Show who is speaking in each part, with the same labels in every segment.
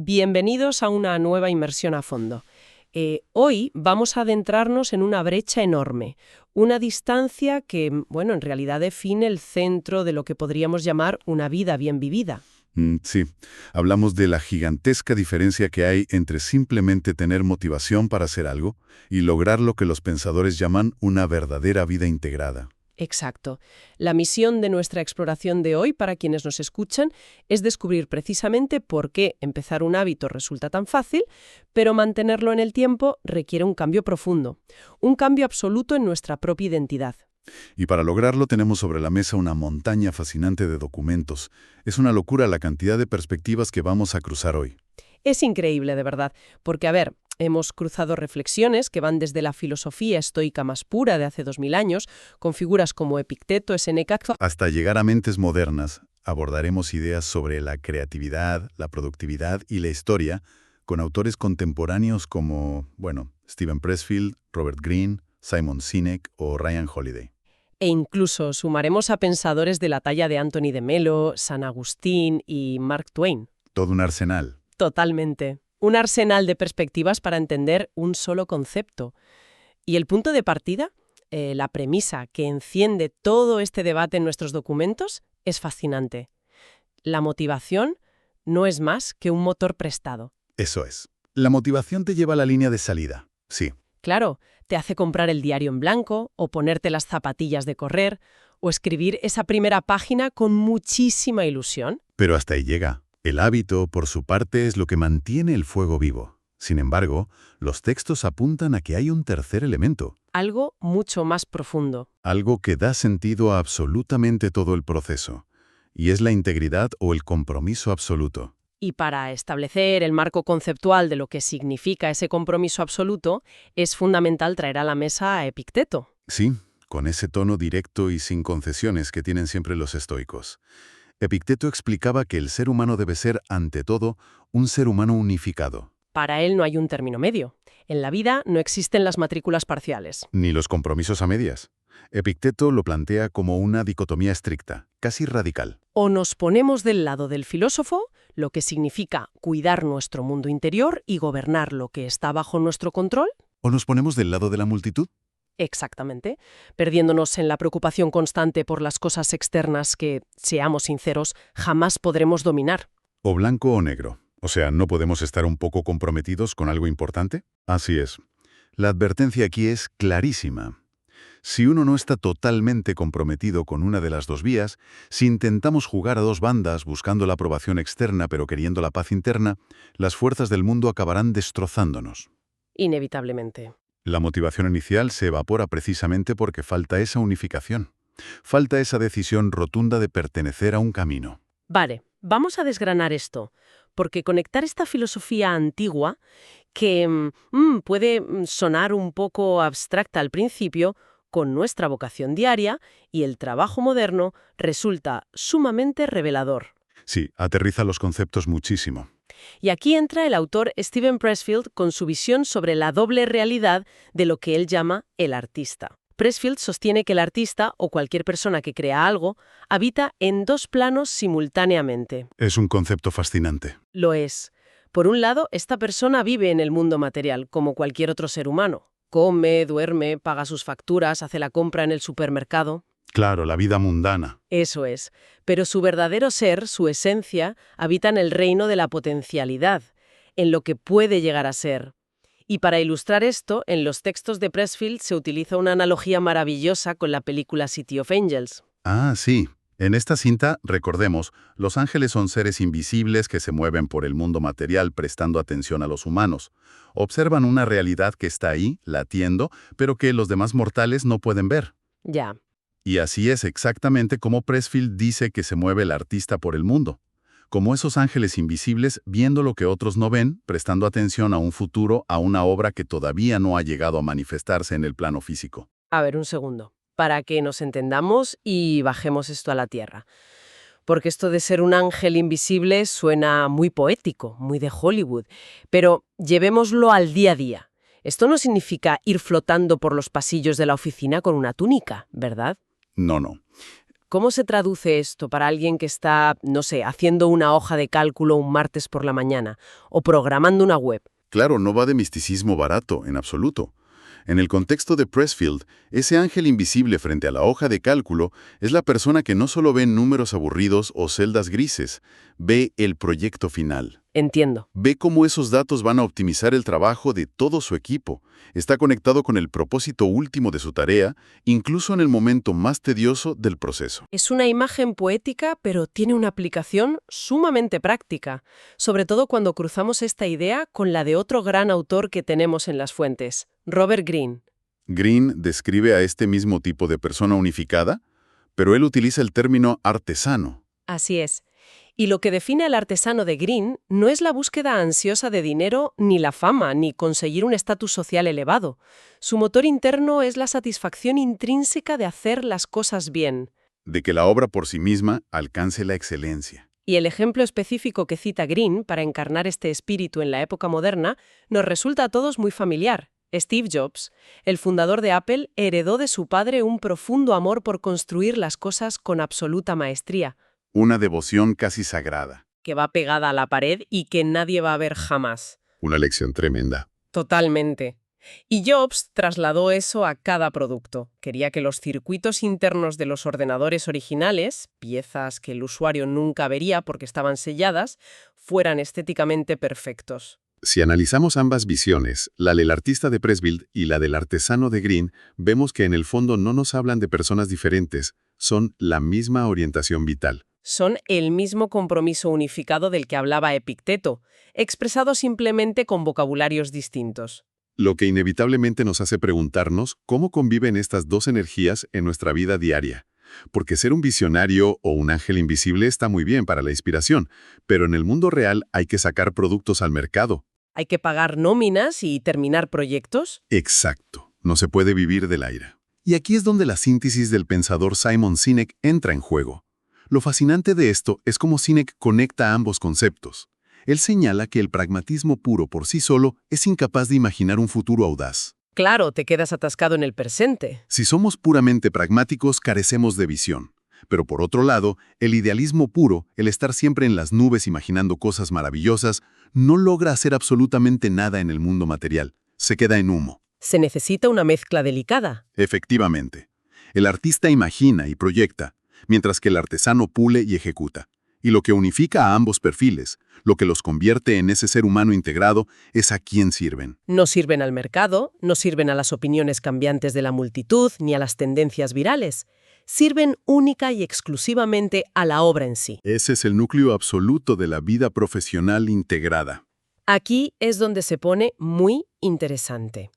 Speaker 1: Bienvenidos a una nueva inmersión a fondo. Hoy vamos a adentrarnos en una brecha enorme, una distancia que, bueno, en realidad define el centro de lo que podríamos llamar una vida bien vivida.
Speaker 2: Sí, hablamos de la gigantesca diferencia que hay entre simplemente tener motivación para hacer algo y lograr lo que los pensadores llaman una verdadera vida integrada.
Speaker 1: Exacto. La misión de nuestra exploración de hoy, para quienes nos escuchan, es descubrir precisamente por qué empezar un hábito resulta tan fácil, pero mantenerlo en el tiempo requiere un cambio profundo, un cambio absoluto en nuestra propia identidad.
Speaker 2: Y para lograrlo tenemos sobre la mesa una montaña fascinante de documentos. Es una locura la cantidad de perspectivas que vamos a cruzar hoy.
Speaker 1: Es increíble, de verdad, porque, a ver, hemos cruzado reflexiones que van desde la filosofía estoica más pura de hace 2000 años, con figuras como Epicteto, Séneca.
Speaker 2: Hasta llegar a mentes modernas, abordaremos ideas sobre la creatividad, la productividad y la historia, con autores contemporáneos como, Steven Pressfield, Robert Greene, Simon Sinek o Ryan Holiday.
Speaker 1: E incluso sumaremos a pensadores de la talla de Anthony de Melo, San Agustín y Mark Twain.
Speaker 2: Todo un arsenal.
Speaker 1: Totalmente. Un arsenal de perspectivas para entender un solo concepto. Y el punto de partida, la premisa que enciende todo este debate en nuestros documentos, es fascinante. La motivación no es más que un motor prestado.
Speaker 2: Eso es. La motivación te lleva a la línea de salida. Sí.
Speaker 1: Claro, te hace comprar el diario en blanco, o ponerte las zapatillas de correr, o escribir esa primera página con muchísima ilusión.
Speaker 2: Pero hasta ahí llega. El hábito, por su parte, es lo que mantiene el fuego vivo. Sin embargo, los textos apuntan a que hay un tercer elemento.
Speaker 1: Algo mucho más profundo.
Speaker 2: Algo que da sentido a absolutamente todo el proceso. Y es la integridad o el compromiso absoluto.
Speaker 1: Y para establecer el marco conceptual de lo que significa ese compromiso absoluto, es fundamental traer a la mesa a Epicteto.
Speaker 2: Sí, con ese tono directo y sin concesiones que tienen siempre los estoicos. Epicteto explicaba que el ser humano debe ser, ante todo, un ser humano unificado.
Speaker 1: Para él no hay un término medio. En la vida no existen las matrículas parciales.
Speaker 2: Ni los compromisos a medias. Epicteto lo plantea como una dicotomía estricta, casi radical.
Speaker 1: O nos ponemos del lado del filósofo, lo que significa cuidar nuestro mundo interior y gobernar lo que está bajo nuestro control.
Speaker 2: ¿O nos ponemos del lado de la multitud?
Speaker 1: Exactamente, perdiéndonos en la preocupación constante por las cosas externas que, seamos sinceros, jamás podremos dominar.
Speaker 2: ¿O blanco o negro? O sea, ¿no podemos estar un poco comprometidos con algo importante? Así es. La advertencia aquí es clarísima. Si uno no está totalmente comprometido con una de las dos vías, si intentamos jugar a dos bandas buscando la aprobación externa pero queriendo la paz interna, las fuerzas del mundo acabarán destrozándonos.
Speaker 1: Inevitablemente.
Speaker 2: La motivación inicial se evapora precisamente porque falta esa unificación. Falta esa decisión rotunda de pertenecer a un camino.
Speaker 1: Vale, vamos a desgranar esto, porque conectar esta filosofía antigua, que puede sonar un poco abstracta al principio, con nuestra vocación diaria y el trabajo moderno, resulta sumamente revelador.
Speaker 2: Sí, aterriza los conceptos muchísimo.
Speaker 1: Y aquí entra el autor Steven Pressfield con su visión sobre la doble realidad de lo que él llama el artista. Pressfield sostiene que el artista, o cualquier persona que crea algo, habita en dos planos simultáneamente.
Speaker 2: Es un concepto fascinante.
Speaker 1: Lo es. Por un lado, esta persona vive en el mundo material, como cualquier otro ser humano. Come, duerme, paga sus facturas, hace la compra en el supermercado.
Speaker 2: Claro, la vida mundana.
Speaker 1: Eso es. Pero su verdadero ser, su esencia, habita en el reino de la potencialidad, en lo que puede llegar a ser. Y para ilustrar esto, en los textos de Pressfield se utiliza una analogía maravillosa con la película City of Angels.
Speaker 2: Ah, sí. En esta cinta, recordemos, los ángeles son seres invisibles que se mueven por el mundo material prestando atención a los humanos. Observan una realidad que está ahí, latiendo, pero que los demás mortales no pueden ver.
Speaker 1: Ya.
Speaker 2: Y así es exactamente como Pressfield dice que se mueve el artista por el mundo. Como esos ángeles invisibles viendo lo que otros no ven, prestando atención a un futuro, a una obra que todavía no ha llegado a manifestarse en el plano físico.
Speaker 1: A ver, un segundo. Para que nos entendamos y bajemos esto a la tierra. Porque esto de ser un ángel invisible suena muy poético, muy de Hollywood. Pero llevémoslo al día a día. Esto no significa ir flotando por los pasillos de la oficina con una túnica, ¿verdad?
Speaker 2: No.
Speaker 1: ¿Cómo se traduce esto para alguien que está, no sé, haciendo una hoja de cálculo un martes por la mañana o programando una web?
Speaker 2: Claro, no va de misticismo barato, en absoluto. En el contexto de Pressfield, ese ángel invisible frente a la hoja de cálculo es la persona que no solo ve números aburridos o celdas grises, ve el proyecto final.
Speaker 1: Entiendo.
Speaker 2: Ve cómo esos datos van a optimizar el trabajo de todo su equipo. Está conectado con el propósito último de su tarea, incluso en el momento más tedioso del proceso.
Speaker 1: Es una imagen poética, pero tiene una aplicación sumamente práctica, sobre todo cuando cruzamos esta idea con la de otro gran autor que tenemos en las fuentes, Robert Greene.
Speaker 2: Greene describe a este mismo tipo de persona unificada, pero él utiliza el término artesano.
Speaker 1: Así es. Y lo que define al artesano de Greene no es la búsqueda ansiosa de dinero, ni la fama, ni conseguir un estatus social elevado. Su motor interno es la satisfacción intrínseca de hacer las cosas bien.
Speaker 2: De que la obra por sí misma alcance la excelencia.
Speaker 1: Y el ejemplo específico que cita Greene para encarnar este espíritu en la época moderna nos resulta a todos muy familiar. Steve Jobs, el fundador de Apple, heredó de su padre un profundo amor por construir las cosas con absoluta maestría,
Speaker 2: Una devoción casi sagrada.
Speaker 1: que va pegada a la pared y que nadie va a ver jamás.
Speaker 2: Una lección tremenda.
Speaker 1: Totalmente. Y Jobs trasladó eso a cada producto. Quería que los circuitos internos de los ordenadores originales, piezas que el usuario nunca vería porque estaban selladas, fueran estéticamente perfectos.
Speaker 2: Si analizamos ambas visiones, la del artista de Pressfield y la del artesano de Greene, vemos que en el fondo no nos hablan de personas diferentes, son la misma orientación vital.
Speaker 1: Son el mismo compromiso unificado del que hablaba Epicteto, expresado simplemente con vocabularios distintos.
Speaker 2: Lo que inevitablemente nos hace preguntarnos cómo conviven estas dos energías en nuestra vida diaria. Porque ser un visionario o un ángel invisible está muy bien para la inspiración, pero en el mundo real hay que sacar productos al mercado.
Speaker 1: ¿Hay que pagar nóminas y terminar proyectos?
Speaker 2: Exacto, no se puede vivir del aire. Y aquí es donde la síntesis del pensador Simon Sinek entra en juego. Lo fascinante de esto es cómo Sinek conecta ambos conceptos. Él señala que el pragmatismo puro por sí solo es incapaz de imaginar un futuro audaz.
Speaker 1: Claro, te quedas atascado en el presente.
Speaker 2: Si somos puramente pragmáticos, carecemos de visión. Pero por otro lado, el idealismo puro, el estar siempre en las nubes imaginando cosas maravillosas, no logra hacer absolutamente nada en el mundo material. Se queda en humo.
Speaker 1: Se necesita una mezcla delicada.
Speaker 2: Efectivamente. El artista imagina y proyecta, mientras que el artesano pule y ejecuta. Y lo que unifica a ambos perfiles, lo que los convierte en ese ser humano integrado, es a quién sirven.
Speaker 1: No sirven al mercado, no sirven a las opiniones cambiantes de la multitud ni a las tendencias virales. Sirven única y exclusivamente a la obra en sí.
Speaker 2: Ese es el núcleo absoluto de la vida profesional integrada.
Speaker 1: Aquí es donde se pone muy interesante.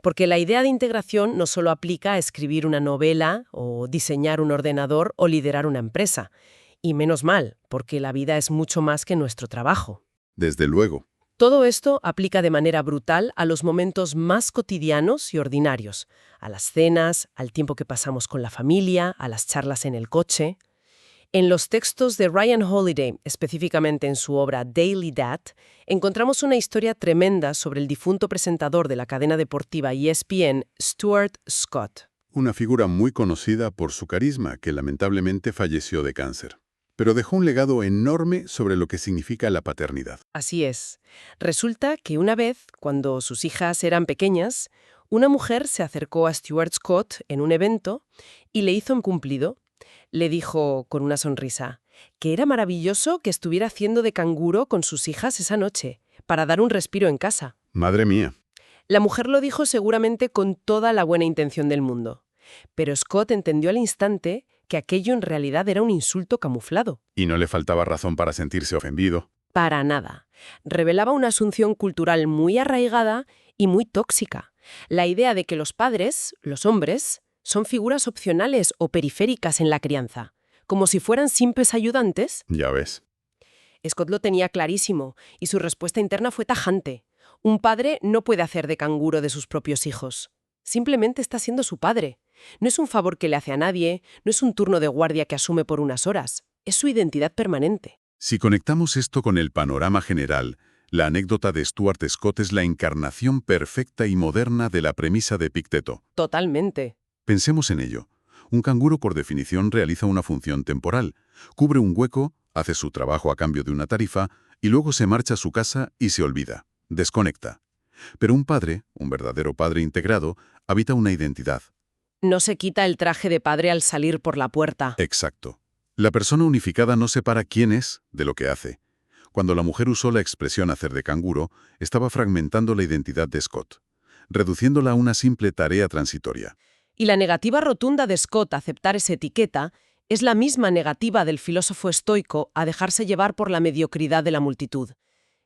Speaker 1: Porque la idea de integración no solo aplica a escribir una novela o diseñar un ordenador o liderar una empresa. Y menos mal, porque la vida es mucho más que nuestro trabajo.
Speaker 2: Desde luego.
Speaker 1: Todo esto aplica de manera brutal a los momentos más cotidianos y ordinarios, a las cenas, al tiempo que pasamos con la familia, a las charlas en el coche. En los textos de Ryan Holiday, específicamente en su obra Daily Dad, encontramos una historia tremenda sobre el difunto presentador de la cadena deportiva ESPN, Stuart Scott.
Speaker 2: Una figura muy conocida por su carisma, que lamentablemente falleció de cáncer. Pero dejó un legado enorme sobre lo que significa la paternidad.
Speaker 1: Así es. Resulta que una vez, cuando sus hijas eran pequeñas, una mujer se acercó a Stuart Scott en un evento y le hizo un cumplido. Le dijo con una sonrisa que era maravilloso que estuviera haciendo de canguro con sus hijas esa noche, para dar un respiro en casa.
Speaker 2: Madre mía.
Speaker 1: La mujer lo dijo seguramente con toda la buena intención del mundo. Pero Scott entendió al instante que aquello en realidad era un insulto camuflado.
Speaker 2: Y no le faltaba razón para sentirse ofendido.
Speaker 1: Para nada. Revelaba una asunción cultural muy arraigada y muy tóxica. La idea de que los padres, los hombres, son figuras opcionales o periféricas en la crianza, como si fueran simples ayudantes.
Speaker 2: Ya ves.
Speaker 1: Scott lo tenía clarísimo y su respuesta interna fue tajante. Un padre no puede hacer de canguro de sus propios hijos. Simplemente está siendo su padre. No es un favor que le hace a nadie, no es un turno de guardia que asume por unas horas. Es su identidad permanente.
Speaker 2: Si conectamos esto con el panorama general, la anécdota de Stuart Scott es la encarnación perfecta y moderna de la premisa de Epicteto.
Speaker 1: Totalmente.
Speaker 2: Pensemos en ello. Un canguro, por definición, realiza una función temporal. Cubre un hueco, hace su trabajo a cambio de una tarifa, y luego se marcha a su casa y se olvida. Desconecta. Pero un padre, un verdadero padre integrado, habita una identidad.
Speaker 1: No se quita el traje de padre al salir por la puerta.
Speaker 2: Exacto. La persona unificada no separa quién es de lo que hace. Cuando la mujer usó la expresión hacer de canguro, estaba fragmentando la identidad de Scott, reduciéndola a una simple tarea transitoria.
Speaker 1: Y la negativa rotunda de Scott a aceptar esa etiqueta es la misma negativa del filósofo estoico a dejarse llevar por la mediocridad de la multitud.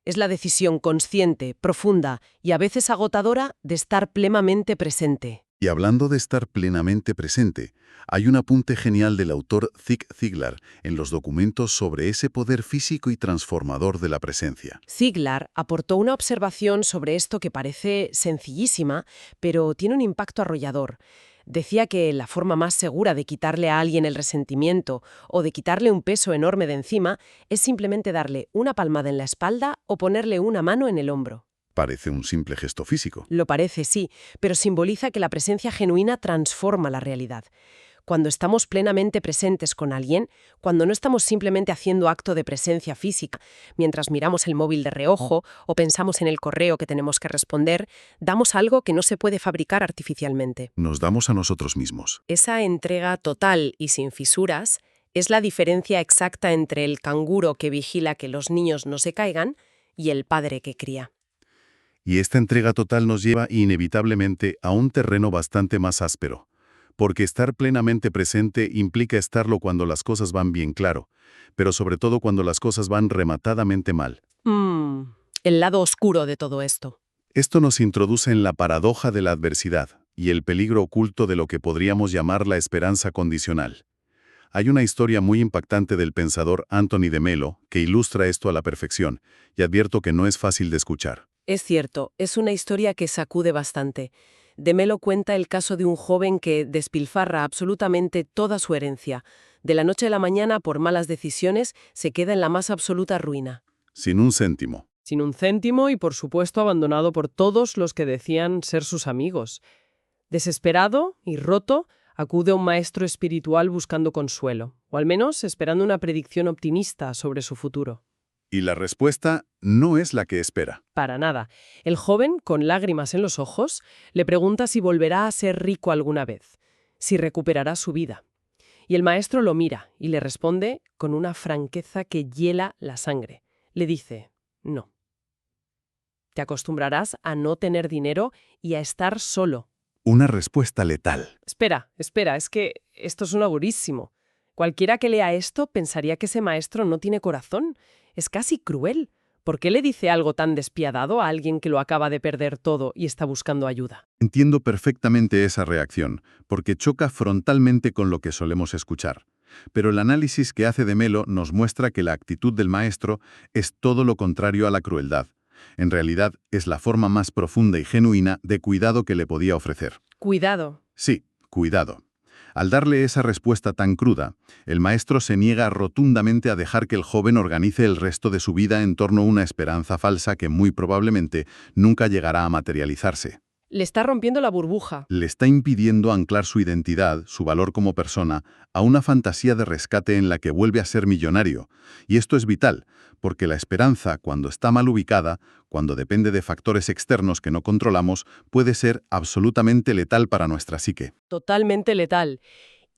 Speaker 1: Es la decisión consciente, profunda y a veces agotadora de estar plenamente presente.
Speaker 2: Y hablando de estar plenamente presente, hay un apunte genial del autor Zig Ziglar en los documentos sobre ese poder físico y transformador de la presencia.
Speaker 1: Ziglar aportó una observación sobre esto que parece sencillísima, pero tiene un impacto arrollador. Decía que la forma más segura de quitarle a alguien el resentimiento o de quitarle un peso enorme de encima es simplemente darle una palmada en la espalda o ponerle una mano en el hombro.
Speaker 2: Parece un simple gesto físico.
Speaker 1: Lo parece, sí, pero simboliza que la presencia genuina transforma la realidad. Cuando estamos plenamente presentes con alguien, cuando no estamos simplemente haciendo acto de presencia física, mientras miramos el móvil de reojo o pensamos en el correo que tenemos que responder, damos algo que no se puede fabricar artificialmente.
Speaker 2: Nos damos a nosotros mismos.
Speaker 1: Esa entrega total y sin fisuras es la diferencia exacta entre el canguro que vigila que los niños no se caigan y el padre que cría.
Speaker 2: Y esta entrega total nos lleva inevitablemente a un terreno bastante más áspero. Porque estar plenamente presente implica estarlo cuando las cosas van bien, claro, pero sobre todo cuando las cosas van rematadamente mal.
Speaker 1: El lado oscuro de todo esto.
Speaker 2: Esto nos introduce en la paradoja de la adversidad y el peligro oculto de lo que podríamos llamar la esperanza condicional. Hay una historia muy impactante del pensador Anthony de Melo que ilustra esto a la perfección, y advierto que no es fácil de escuchar.
Speaker 1: Es cierto, es una historia que sacude bastante. De Melo cuenta el caso de un joven que despilfarra absolutamente toda su herencia. De la noche a la mañana, por malas decisiones, se queda en la más absoluta ruina.
Speaker 2: Sin un céntimo.
Speaker 1: Sin un céntimo y, por supuesto, abandonado por todos los que decían ser sus amigos. Desesperado y roto, acude a un maestro espiritual buscando consuelo, o al menos esperando una predicción optimista sobre su futuro.
Speaker 2: Y la respuesta no es la que espera.
Speaker 1: Para nada. El joven, con lágrimas en los ojos, le pregunta si volverá a ser rico alguna vez, si recuperará su vida. Y el maestro lo mira y le responde con una franqueza que hiela la sangre. Le dice, no. Te acostumbrarás a no tener dinero y a estar solo.
Speaker 2: Una respuesta letal.
Speaker 1: Espera, es que esto suena durísimo. Cualquiera que lea esto pensaría que ese maestro no tiene corazón. Es casi cruel. ¿Por qué le dice algo tan despiadado a alguien que lo acaba de perder todo y está buscando ayuda?
Speaker 2: Entiendo perfectamente esa reacción, porque choca frontalmente con lo que solemos escuchar. Pero el análisis que hace de Melo nos muestra que la actitud del maestro es todo lo contrario a la crueldad. En realidad, es la forma más profunda y genuina de cuidado que le podía ofrecer.
Speaker 1: Cuidado.
Speaker 2: Sí, cuidado. Al darle esa respuesta tan cruda, el maestro se niega rotundamente a dejar que el joven organice el resto de su vida en torno a una esperanza falsa que muy probablemente nunca llegará a materializarse.
Speaker 1: Le está rompiendo la burbuja.
Speaker 2: Le está impidiendo anclar su identidad, su valor como persona, a una fantasía de rescate en la que vuelve a ser millonario. Y esto es vital, porque la esperanza, cuando está mal ubicada, cuando depende de factores externos que no controlamos, puede ser absolutamente letal para nuestra psique.
Speaker 1: Totalmente letal.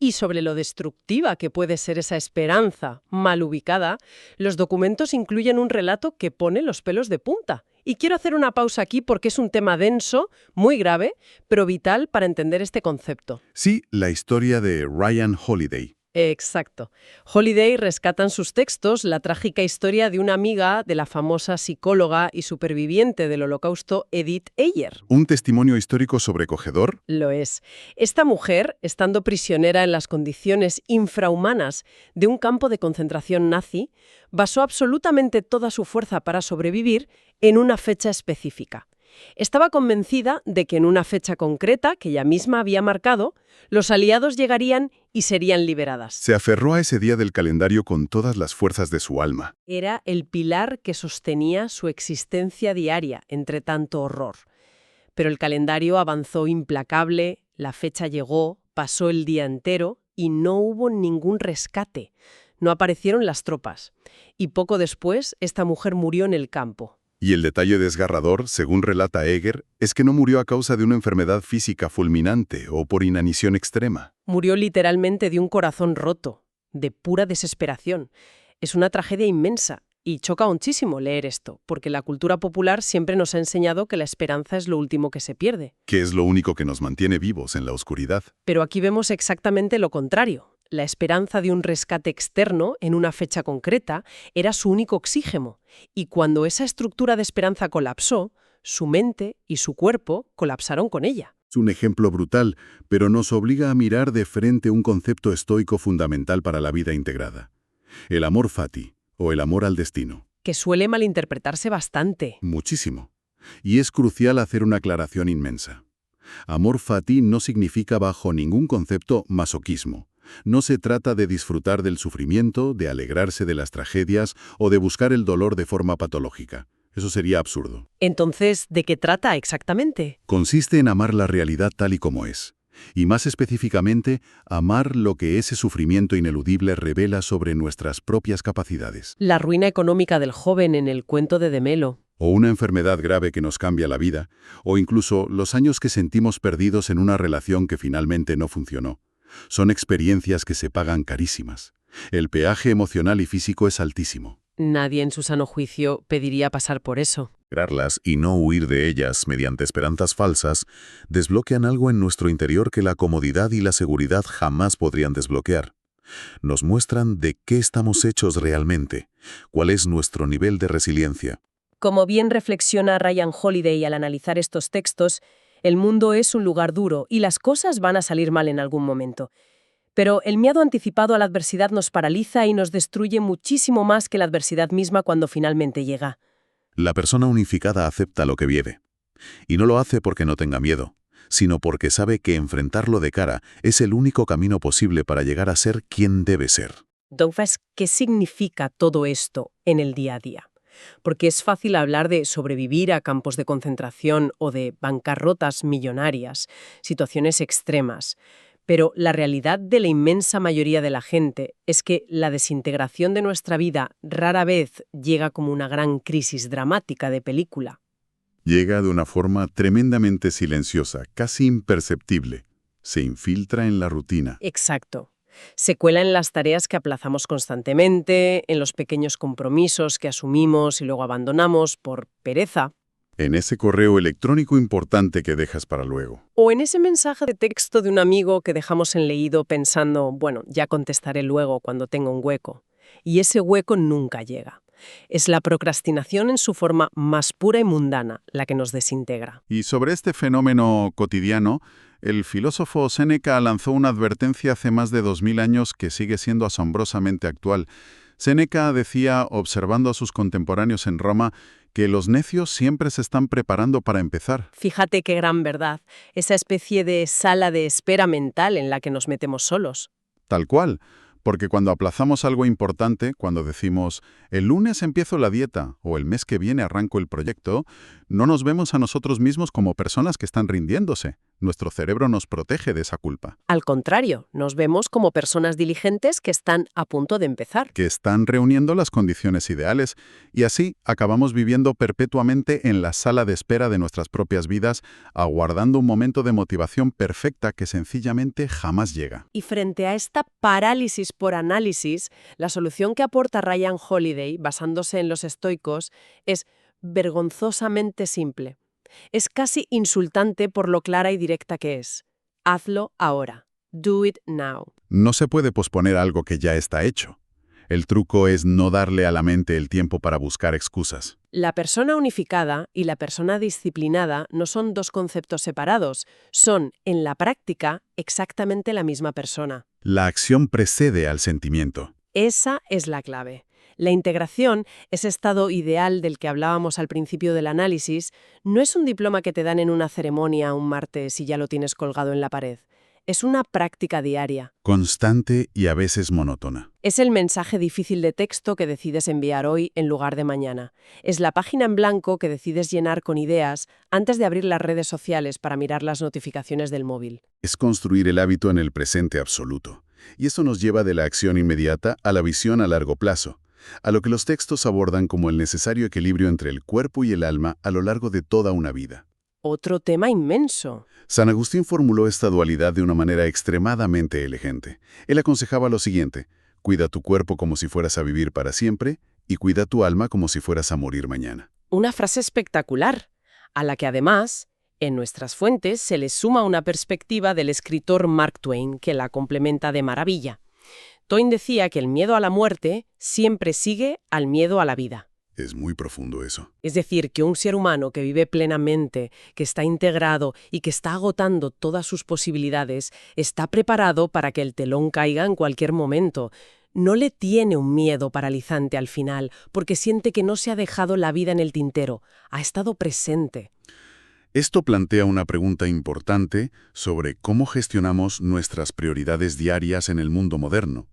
Speaker 1: Y sobre lo destructiva que puede ser esa esperanza mal ubicada, los documentos incluyen un relato que pone los pelos de punta. Y quiero hacer una pausa aquí porque es un tema denso, muy grave, pero vital para entender este concepto.
Speaker 2: Sí, la historia de Ryan Holiday.
Speaker 1: Exacto. Holiday rescata en sus textos la trágica historia de una amiga de la famosa psicóloga y superviviente del Holocausto Edith Eger.
Speaker 2: ¿Un testimonio histórico sobrecogedor?
Speaker 1: Lo es. Esta mujer, estando prisionera en las condiciones infrahumanas de un campo de concentración nazi, basó absolutamente toda su fuerza para sobrevivir en una fecha específica. Estaba convencida de que en una fecha concreta, que ella misma había marcado, los aliados llegarían y serían liberadas.
Speaker 2: Se aferró a ese día del calendario con todas las fuerzas de su alma.
Speaker 1: Era el pilar que sostenía su existencia diaria entre tanto horror. Pero el calendario avanzó implacable, la fecha llegó, Pasó el día entero y no hubo ningún rescate. No aparecieron las tropas. Y poco después, esta mujer murió en el campo.
Speaker 2: Y el detalle desgarrador, según relata Eger, es que no murió a causa de una enfermedad física fulminante o por inanición extrema.
Speaker 1: Murió literalmente de un corazón roto, de pura desesperación. Es una tragedia inmensa. Y choca muchísimo leer esto, porque la cultura popular siempre nos ha enseñado que la esperanza es lo último que se pierde.
Speaker 2: Que es lo único que nos mantiene vivos en la oscuridad.
Speaker 1: Pero aquí vemos exactamente lo contrario. La esperanza de un rescate externo, en una fecha concreta, era su único oxígeno. Y cuando esa estructura de esperanza colapsó, su mente y su cuerpo colapsaron con ella.
Speaker 2: Es un ejemplo brutal, pero nos obliga a mirar de frente un concepto estoico fundamental para la vida integrada. El amor fati, o el amor al destino.
Speaker 1: Que suele malinterpretarse bastante.
Speaker 2: Muchísimo. Y es crucial hacer una aclaración inmensa. Amor fati no significa bajo ningún concepto masoquismo. No se trata de disfrutar del sufrimiento, de alegrarse de las tragedias o de buscar el dolor de forma patológica. Eso sería absurdo.
Speaker 1: Entonces, ¿de qué trata exactamente?
Speaker 2: Consiste en amar la realidad tal y como es. Y más específicamente, amar lo que ese sufrimiento ineludible revela sobre nuestras propias capacidades.
Speaker 1: La ruina económica del joven en el cuento de Demelo.
Speaker 2: O una enfermedad grave que nos cambia la vida, o incluso los años que sentimos perdidos en una relación que finalmente no funcionó. Son experiencias que se pagan carísimas. El peaje emocional y físico es altísimo.
Speaker 1: Nadie en su sano juicio pediría pasar por eso.
Speaker 3: Superarlas y no huir de ellas mediante esperanzas falsas, desbloquean algo en nuestro interior que la comodidad y la seguridad jamás podrían desbloquear. Nos muestran de qué estamos hechos realmente, cuál es nuestro nivel de resiliencia.
Speaker 1: Como bien reflexiona Ryan Holiday al analizar estos textos, el mundo es un lugar duro y las cosas van a salir mal en algún momento. Pero el miedo anticipado a la adversidad nos paraliza y nos destruye muchísimo más que la adversidad misma cuando finalmente llega.
Speaker 3: La persona unificada acepta lo que vive. Y no lo hace porque no tenga miedo, sino porque sabe que enfrentarlo de cara es el único camino posible para llegar a ser quien debe ser.
Speaker 1: Entonces, ¿qué significa todo esto en el día a día? Porque es fácil hablar de sobrevivir a campos de concentración o de bancarrotas millonarias, situaciones extremas. Pero la realidad de la inmensa mayoría de la gente es que la desintegración de nuestra vida rara vez llega como una gran crisis dramática de película.
Speaker 2: Llega de una forma tremendamente silenciosa, casi imperceptible. Se infiltra en la rutina.
Speaker 1: Exacto. Se cuela en las tareas que aplazamos constantemente, en los pequeños compromisos que asumimos y luego abandonamos por pereza.
Speaker 2: En ese correo electrónico importante que dejas para luego.
Speaker 1: O en ese mensaje de texto de un amigo que dejamos en leído pensando, bueno, ya contestaré luego cuando tenga un hueco. Y ese hueco nunca llega. Es la procrastinación en su forma más pura y mundana la que nos desintegra.
Speaker 2: Y sobre este fenómeno cotidiano, el filósofo Séneca lanzó una advertencia hace más de 2000 años que sigue siendo asombrosamente actual. Séneca decía, observando a sus contemporáneos en Roma, que los necios siempre se están preparando para empezar.
Speaker 1: Fíjate qué gran verdad, esa especie de sala de espera mental en la que nos metemos solos.
Speaker 2: Tal cual, porque cuando aplazamos algo importante, cuando decimos, el lunes empiezo la dieta o el mes que viene arranco el proyecto, no nos vemos a nosotros mismos como personas que están rindiéndose. Nuestro cerebro nos protege de esa culpa.
Speaker 1: Al contrario, nos vemos como personas diligentes que están a punto de empezar.
Speaker 2: Que están reuniendo las condiciones ideales y así acabamos viviendo perpetuamente en la sala de espera de nuestras propias vidas, aguardando un momento de motivación perfecta que sencillamente jamás llega.
Speaker 1: Y frente a esta parálisis por análisis, la solución que aporta Ryan Holiday, basándose en los estoicos, es vergonzosamente simple. Es casi insultante por lo clara y directa que es. Hazlo ahora. Do it now.
Speaker 2: No se puede posponer algo que ya está hecho. El truco es no darle a la mente el tiempo para buscar excusas.
Speaker 1: La persona unificada y la persona disciplinada no son dos conceptos separados, son, en la práctica, exactamente la misma persona.
Speaker 2: La acción precede al sentimiento.
Speaker 1: Esa es la clave. La integración, ese estado ideal del que hablábamos al principio del análisis, no es un diploma que te dan en una ceremonia un martes y ya lo tienes colgado en la pared. Es una práctica diaria.
Speaker 2: Constante y a veces monótona.
Speaker 1: Es el mensaje difícil de texto que decides enviar hoy en lugar de mañana. Es la página en blanco que decides llenar con ideas antes de abrir las redes sociales para mirar las notificaciones del móvil.
Speaker 2: Es construir el hábito en el presente absoluto. Y eso nos lleva de la acción inmediata a la visión a largo plazo, a lo que los textos abordan como el necesario equilibrio entre el cuerpo y el alma a lo largo de toda una vida.
Speaker 1: Otro tema inmenso.
Speaker 2: San Agustín formuló esta dualidad de una manera extremadamente elegante. Él aconsejaba lo siguiente: cuida tu cuerpo como si fueras a vivir para siempre y cuida tu alma como si fueras a morir mañana.
Speaker 1: Una frase espectacular, a la que además, en nuestras fuentes, se le suma una perspectiva del escritor Mark Twain que la complementa de maravilla. Twain decía que el miedo a la muerte siempre sigue al miedo a la vida.
Speaker 2: Es muy profundo eso.
Speaker 1: Es decir, que un ser humano que vive plenamente, que está integrado y que está agotando todas sus posibilidades, está preparado para que el telón caiga en cualquier momento. No le tiene un miedo paralizante al final, porque siente que no se ha dejado la vida en el tintero, ha estado presente.
Speaker 2: Esto plantea una pregunta importante sobre cómo gestionamos nuestras prioridades diarias en el mundo moderno.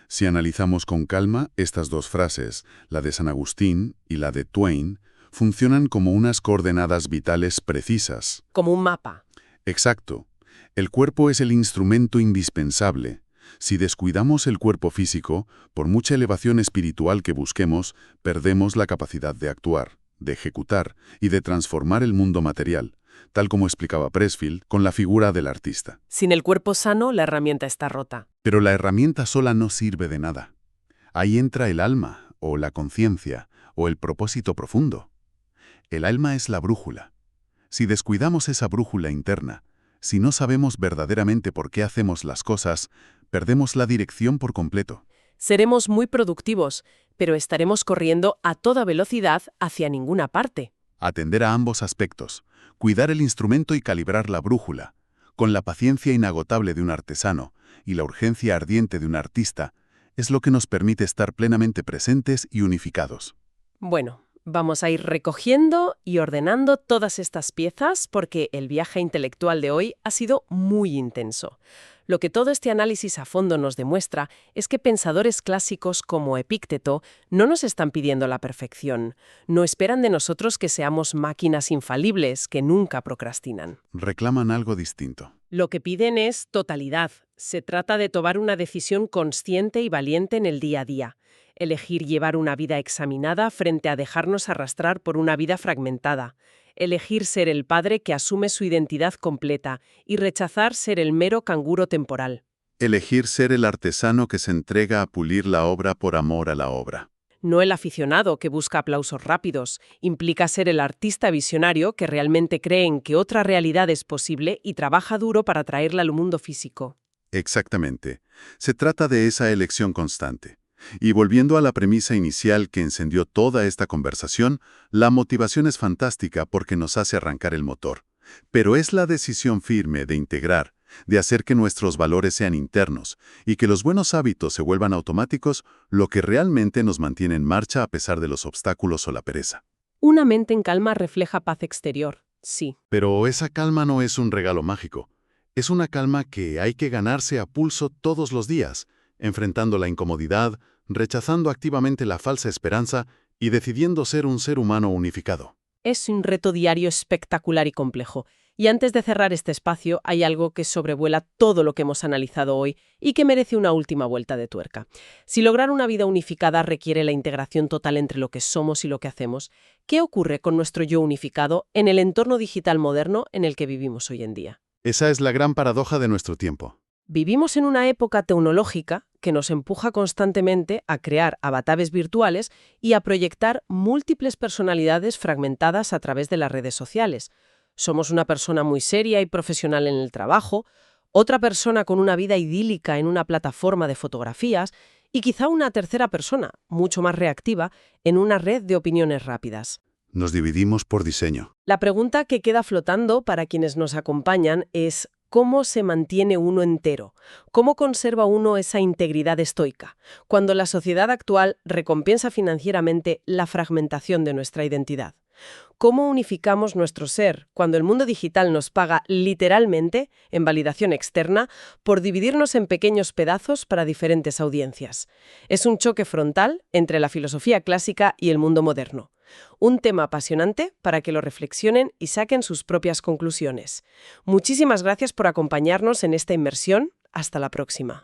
Speaker 2: Si analizamos con calma, estas dos frases, la de San Agustín y la de Twain, funcionan como unas coordenadas vitales precisas.
Speaker 1: Como un mapa.
Speaker 2: Exacto. El cuerpo es el instrumento indispensable. Si descuidamos el cuerpo físico, por mucha elevación espiritual que busquemos, perdemos la capacidad de actuar, de ejecutar y de transformar el mundo material, tal como explicaba Pressfield con la figura del artista.
Speaker 1: Sin el cuerpo sano, la herramienta está rota.
Speaker 2: Pero la herramienta sola no sirve de nada. Ahí entra el alma, o la conciencia, o el propósito profundo. El alma es la brújula. Si descuidamos esa brújula interna, si no sabemos verdaderamente por qué hacemos las cosas, perdemos la dirección por completo.
Speaker 1: Seremos muy productivos, pero estaremos corriendo a toda velocidad hacia ninguna parte.
Speaker 2: Atender a ambos aspectos, cuidar el instrumento y calibrar la brújula, con la paciencia inagotable de un artesano y la urgencia ardiente de un artista, es lo que nos permite estar plenamente presentes y unificados.
Speaker 1: Bueno, vamos a ir recogiendo y ordenando todas estas piezas porque el viaje intelectual de hoy ha sido muy intenso. Lo que todo este análisis a fondo nos demuestra es que pensadores clásicos como Epícteto no nos están pidiendo la perfección, no esperan de nosotros que seamos máquinas infalibles que nunca procrastinan.
Speaker 2: Reclaman algo distinto.
Speaker 1: Lo que piden es totalidad. Se trata de tomar una decisión consciente y valiente en el día a día. Elegir llevar una vida examinada frente a dejarnos arrastrar por una vida fragmentada. Elegir ser el padre que asume su identidad completa y rechazar ser el mero canguro temporal.
Speaker 2: Elegir ser el artesano que se entrega a pulir la obra por amor a la obra.
Speaker 1: No el aficionado que busca aplausos rápidos. Implica ser el artista visionario que realmente cree en que otra realidad es posible y trabaja duro para traerla al mundo físico.
Speaker 2: Exactamente. Se trata de esa elección constante. Y volviendo a la premisa inicial que encendió toda esta conversación, la motivación es fantástica porque nos hace arrancar el motor. Pero es la decisión firme de integrar, de hacer que nuestros valores sean internos y que los buenos hábitos se vuelvan automáticos, lo que realmente nos mantiene en marcha a pesar de los obstáculos o la pereza.
Speaker 1: Una mente en calma refleja paz exterior, sí.
Speaker 2: Pero esa calma no es un regalo mágico. Es una calma que hay que ganarse a pulso todos los días, enfrentando la incomodidad, rechazando activamente la falsa esperanza y decidiendo ser un ser humano unificado.
Speaker 1: Es un reto diario espectacular y complejo. Y antes de cerrar este espacio, hay algo que sobrevuela todo lo que hemos analizado hoy y que merece una última vuelta de tuerca. Si lograr una vida unificada requiere la integración total entre lo que somos y lo que hacemos, ¿qué ocurre con nuestro yo unificado en el entorno digital moderno en el que vivimos hoy en día?
Speaker 2: Esa es la gran paradoja de nuestro tiempo.
Speaker 1: Vivimos en una época tecnológica que nos empuja constantemente a crear avatares virtuales y a proyectar múltiples personalidades fragmentadas a través de las redes sociales. Somos una persona muy seria y profesional en el trabajo, otra persona con una vida idílica en una plataforma de fotografías y quizá una tercera persona, mucho más reactiva, en una red de opiniones rápidas.
Speaker 2: Nos dividimos por diseño.
Speaker 1: La pregunta que queda flotando para quienes nos acompañan es ¿cómo se mantiene uno entero? ¿Cómo conserva uno esa integridad estoica cuando la sociedad actual recompensa financieramente la fragmentación de nuestra identidad? ¿Cómo unificamos nuestro ser cuando el mundo digital nos paga literalmente, en validación externa, por dividirnos en pequeños pedazos para diferentes audiencias? Es un choque frontal entre la filosofía clásica y el mundo moderno. Un tema apasionante para que lo reflexionen y saquen sus propias conclusiones. Muchísimas gracias por acompañarnos en esta inmersión. Hasta la próxima.